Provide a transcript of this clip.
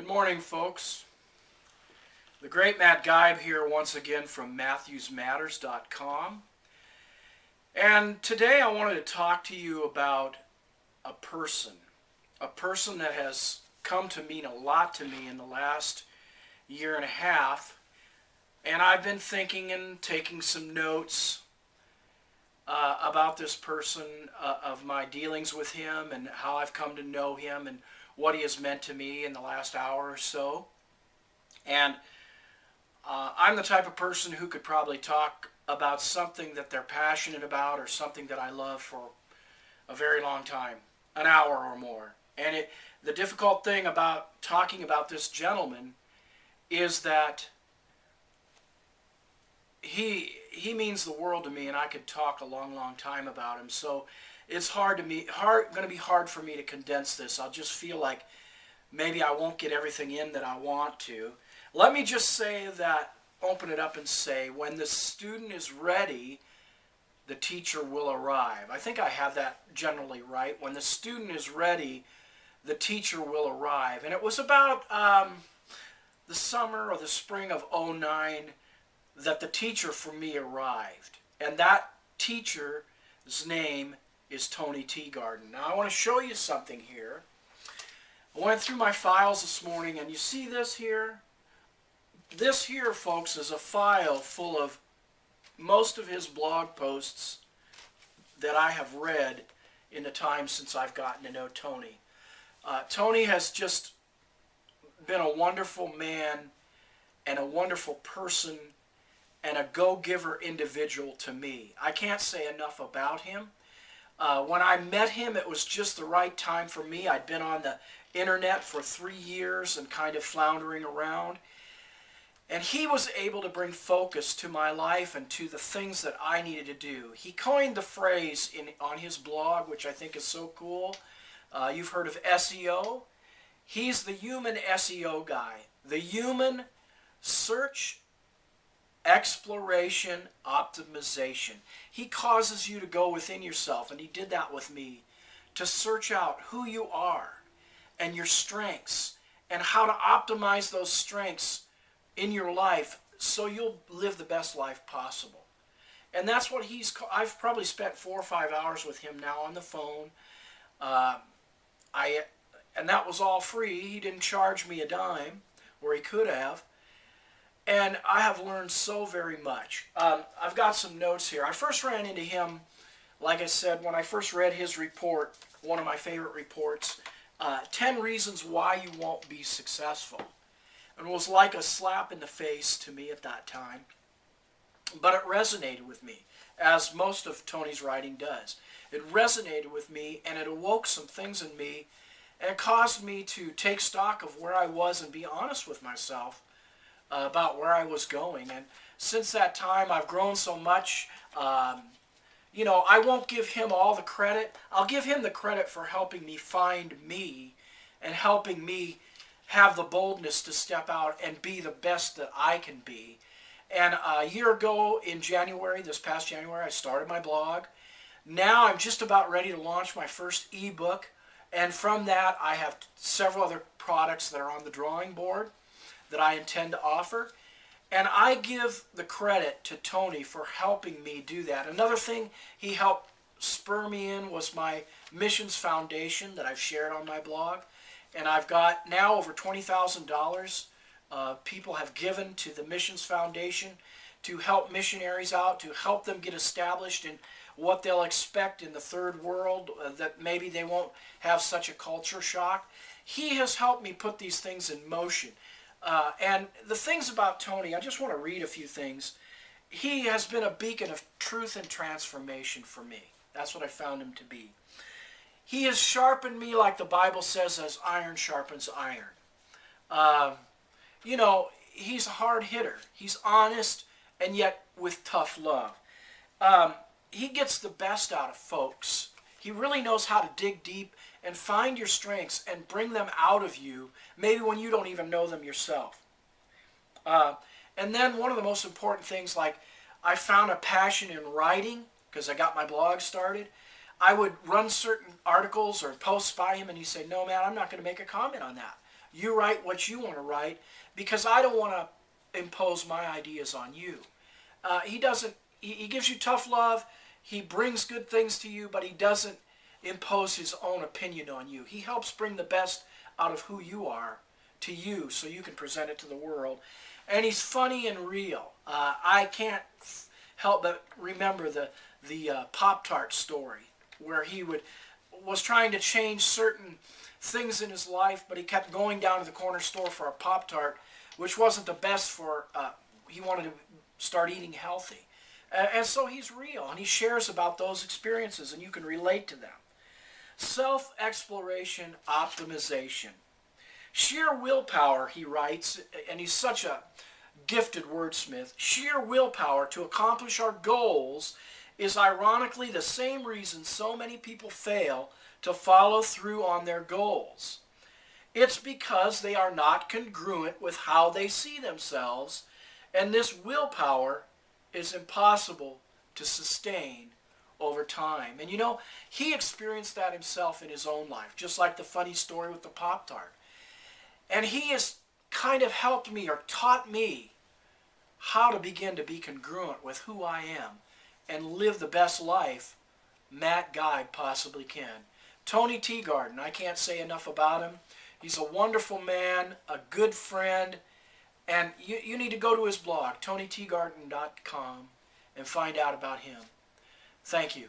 Good morning, folks. The great Matt Geib here once again from MatthewsMatters.com. And today I wanted to talk to you about a person that has come to mean a lot to me in the last year and a half. And I've been thinking and taking some notes about this person, of my dealings with him and how I've come to know him and what he has meant to me in the last hour or so. And I'm the type of person who could probably talk about something that they're passionate about or something that I love for a very long time, an hour or more. And the difficult thing about talking about this gentleman is that he means the world to me, and I could talk a long time about him. So it's going to be hard for me to condense this. I'll just feel like maybe I won't get everything in that I want to. Let me just say that, open it up and say, when the student is ready, the teacher will arrive. I think I have that generally right. When the student is ready, the teacher will arrive. And it was about the summer or the spring of '09 that the teacher for me arrived. And that teacher's name is Tony Teegarden. Now I want to show you something here. I went through my files this morning, and you see this here? This here, folks, is a file full of most of his blog posts that I have read in the time since I've gotten to know Tony. Tony has just been a wonderful man and a wonderful person and a go-giver individual to me. I can't say enough about him. When I met him, it was just the right time for me. I'd been on the internet for 3 years and kind of floundering around. And he was able to bring focus to my life and to the things that I needed to do. He coined the phrase on his blog, which I think is so cool. You've heard of SEO. He's the human SEO guy. The human search exploration optimization. He causes you to go within yourself, and he did that with me, to search out who you are and your strengths and how to optimize those strengths in your life so you'll live the best life possible. And that's what I've probably spent 4 or 5 hours with him now on the phone. And that was all free. He didn't charge me a dime, where he could have. And I have learned so very much. I've got some notes here. I first ran into him, like I said, when I first read his report, one of my favorite reports, 10 Reasons Why You Won't Be Successful. And it was like a slap in the face to me at that time. But it resonated with me, as most of Tony's writing does. It resonated with me, and it awoke some things in me, and it caused me to take stock of where I was and be honest with myself about where I was going. And since that time, I've grown so much. I won't give him all the credit. I'll give him the credit for helping me find me and helping me have the boldness to step out and be the best that I can be. And a year ago in January, this past January, I started my blog. Now I'm just about ready to launch my first ebook. And from that, I have several other products that are on the drawing board that I intend to offer. And I give the credit to Tony for helping me do that. Another thing he helped spur me in was my Missions Foundation that I've shared on my blog. And I've got now over $20,000 people have given to the Missions Foundation to help missionaries out, to help them get established in what they'll expect in the third world, that maybe they won't have such a culture shock. He has helped me put these things in motion. And the things about Tony, I just want to read a few things. He has been a beacon of truth and transformation for me. That's what I found him to be. He has sharpened me like the Bible says, as iron sharpens iron. He's a hard hitter. He's honest, and yet with tough love. He gets the best out of folks. He really knows how to dig deep and find your strengths and bring them out of you, maybe when you don't even know them yourself. And then one of the most important things, like I found a passion in writing because I got my blog started. I would run certain articles or posts by him, and he'd say, "No, man, I'm not going to make a comment on that. You write what you want to write because I don't want to impose my ideas on you. He doesn't, he gives you tough love. He brings good things to you, but he doesn't impose his own opinion on you. He helps bring the best out of who you are to you so you can present it to the world. And he's funny and real. I can't help but remember the Pop-Tart story where he was trying to change certain things in his life, but he kept going down to the corner store for a Pop-Tart, which wasn't the best for, he wanted to start eating healthy. And so he's real, and he shares about those experiences, and you can relate to them. Self-exploration, optimization. Sheer willpower, he writes, and he's such a gifted wordsmith, sheer willpower to accomplish our goals is ironically the same reason so many people fail to follow through on their goals. It's because they are not congruent with how they see themselves, and this willpower is impossible to sustain over time. And you know, he experienced that himself in his own life, just like the funny story with the Pop-Tart. And he has kind of helped me or taught me how to begin to be congruent with who I am and live the best life Matt Guy possibly can. Tony Teegarden, I can't say enough about him. He's a wonderful man, a good friend, and you need to go to his blog, tonyteegarden.com, and find out about him. Thank you.